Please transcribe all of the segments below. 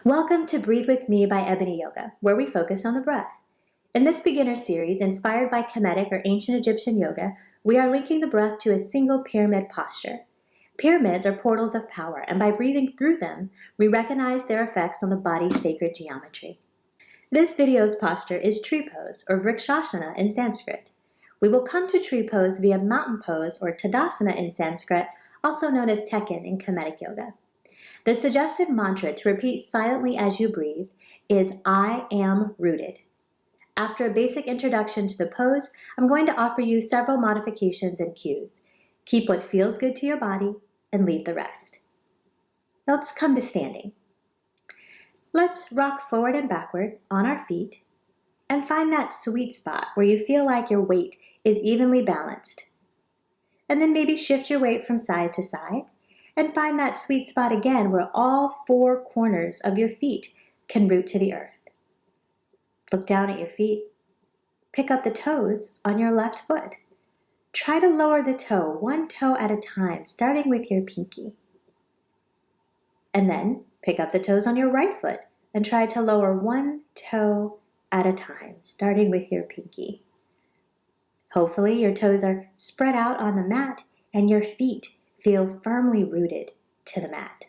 Welcome to Breathe With Me by Ebony Yoga, where we focus on the breath. In this beginner series, inspired by Kemetic or ancient Egyptian yoga, we are linking the breath to a single pyramid posture. Pyramids are portals of power, and by breathing through them, we recognize their effects on the body's sacred geometry. This video's posture is tree pose, or vrikshasana in Sanskrit. We will come to tree pose via mountain pose, or tadasana in Sanskrit, also known as Tekken in Kemetic Yoga. The suggested mantra to repeat silently as you breathe is I am rooted. After a basic introduction to the pose, I'm going to offer you several modifications and cues. Keep what feels good to your body and leave the rest. Now let's come to standing. Let's rock forward and backward on our feet and find that sweet spot where you feel like your weight is evenly balanced. And then maybe shift your weight from side to side and find that sweet spot again where all four corners of your feet can root to the earth. Look down at your feet. Pick up the toes on your left foot. Try to lower the toe, one toe at a time, starting with your pinky. And then pick up the toes on your right foot and try to lower one toe at a time, starting with your pinky. Hopefully your toes are spread out on the mat and your feet feel firmly rooted to the mat.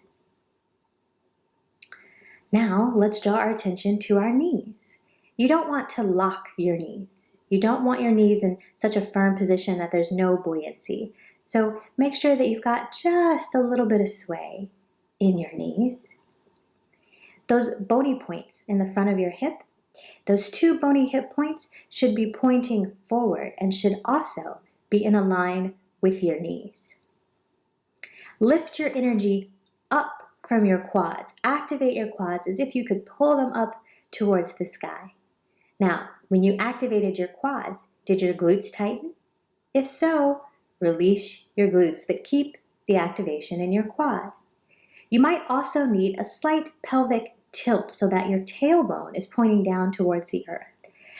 Now let's draw our attention to our knees. You don't want to lock your knees. You don't want your knees in such a firm position that there's no buoyancy. So make sure that you've got just a little bit of sway in your knees. Those bony points in the front of your hip, those two bony hip points should be pointing forward and should also be in a line with your knees. Lift your energy up from your quads. Activate your quads as if you could pull them up towards the sky. Now, when you activated your quads, did your glutes tighten? If so, release your glutes, but keep the activation in your quad. You might also need a slight pelvic tilt so that your tailbone is pointing down towards the earth.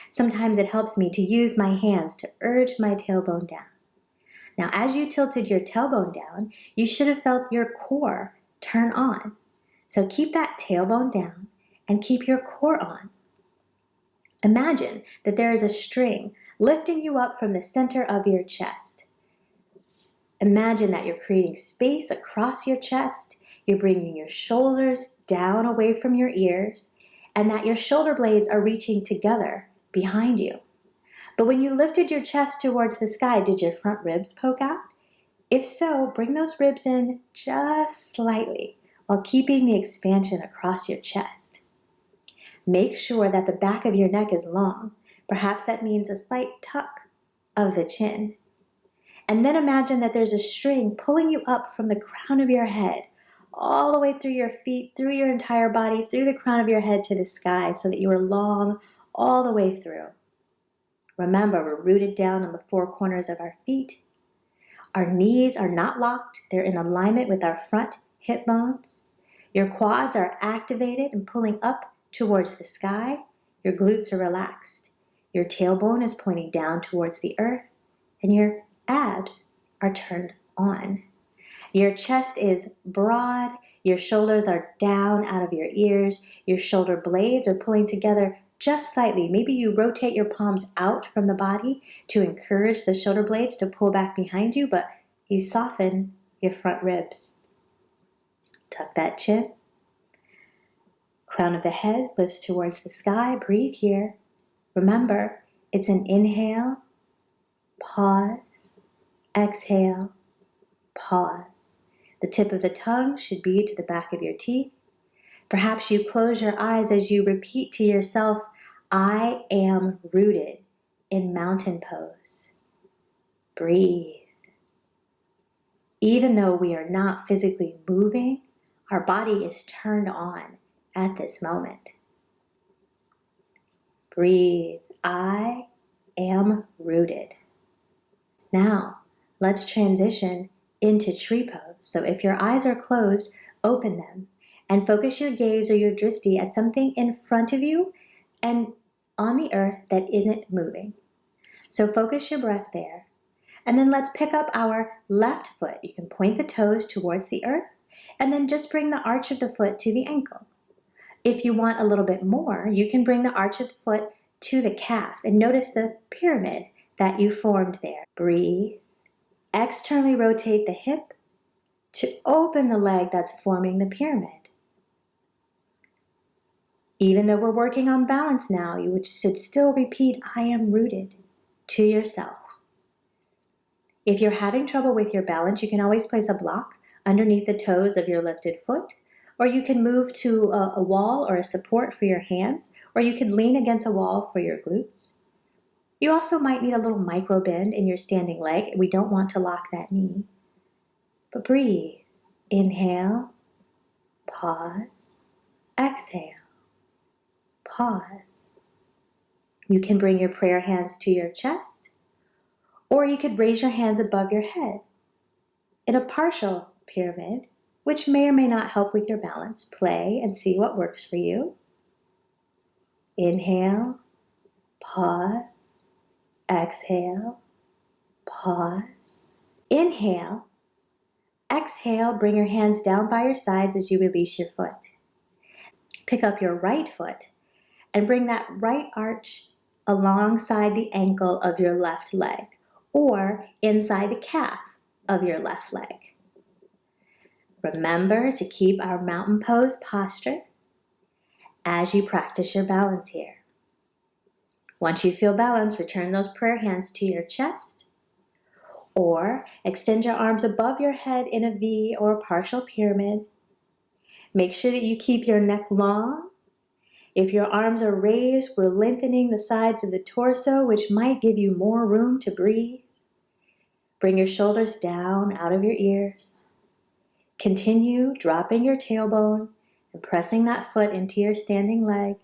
Sometimes it helps me to use my hands to urge my tailbone down. Now, as you tilted your tailbone down, you should have felt your core turn on. So keep that tailbone down and keep your core on. Imagine that there is a string lifting you up from the center of your chest. Imagine that you're creating space across your chest. You're bringing your shoulders down away from your ears, and that your shoulder blades are reaching together behind you. But when you lifted your chest towards the sky, did your front ribs poke out? If so, bring those ribs in just slightly while keeping the expansion across your chest. Make sure that the back of your neck is long. Perhaps that means a slight tuck of the chin. And then imagine that there's a string pulling you up from the crown of your head, all the way through your feet, through your entire body, through the crown of your head to the sky, so that you are long all the way through. Remember, we're rooted down on the four corners of our feet. Our knees are not locked. They're in alignment with our front hip bones. Your quads are activated and pulling up towards the sky. Your glutes are relaxed. Your tailbone is pointing down towards the earth, and your abs are turned on. Your chest is broad. Your shoulders are down out of your ears. Your shoulder blades are pulling together just slightly. Maybe you rotate your palms out from the body to encourage the shoulder blades to pull back behind you, but you soften your front ribs. Tuck that chin. Crown of the head lifts towards the sky. Breathe here. Remember, it's an inhale, pause, exhale, pause. The tip of the tongue should be to the back of your teeth. Perhaps you close your eyes as you repeat to yourself, I am rooted in mountain pose. Breathe. Even though we are not physically moving, our body is turned on at this moment. Breathe. I am rooted. Now, let's transition into tree pose. So if your eyes are closed, open them and focus your gaze or your drishti at something in front of you and on the earth that isn't moving. So focus your breath there. And then let's pick up our left foot. You can point the toes towards the earth and then just bring the arch of the foot to the ankle. If you want a little bit more, you can bring the arch of the foot to the calf and notice the pyramid that you formed there. Breathe. Externally rotate the hip to open the leg that's forming the pyramid. Even though we're working on balance now, you should still repeat, I am rooted, to yourself. If you're having trouble with your balance, you can always place a block underneath the toes of your lifted foot, or you can move to a wall or a support for your hands, or you could lean against a wall for your glutes. You also might need a little micro bend in your standing leg. We don't want to lock that knee. But breathe. Inhale, pause, exhale, pause. You can bring your prayer hands to your chest, or you could raise your hands above your head in a partial pyramid, which may or may not help with your balance. Play and see what works for you. Inhale, pause, exhale, pause. Inhale, exhale, bring your hands down by your sides as you release your foot. Pick up your right foot and bring that right arch alongside the ankle of your left leg or inside the calf of your left leg. Remember to keep our mountain pose posture as you practice your balance here. Once you feel balanced, return those prayer hands to your chest or extend your arms above your head in a V or a partial pyramid. Make sure that you keep your neck long. If your arms are raised, we're lengthening the sides of the torso, which might give you more room to breathe. Bring your shoulders down out of your ears. Continue dropping your tailbone and pressing that foot into your standing leg.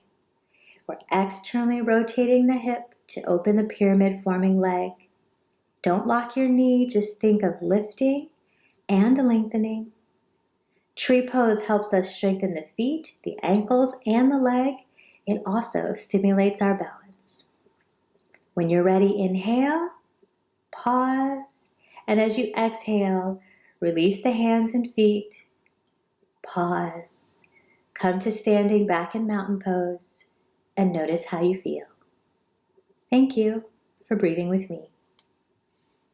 We're externally rotating the hip to open the pyramid forming leg. Don't lock your knee, just think of lifting and lengthening. Tree pose helps us strengthen the feet, the ankles, and the leg. It also stimulates our balance. When you're ready, inhale, pause, and as you exhale, release the hands and feet. Pause. Come to standing back in mountain pose and notice how you feel. Thank you for breathing with me.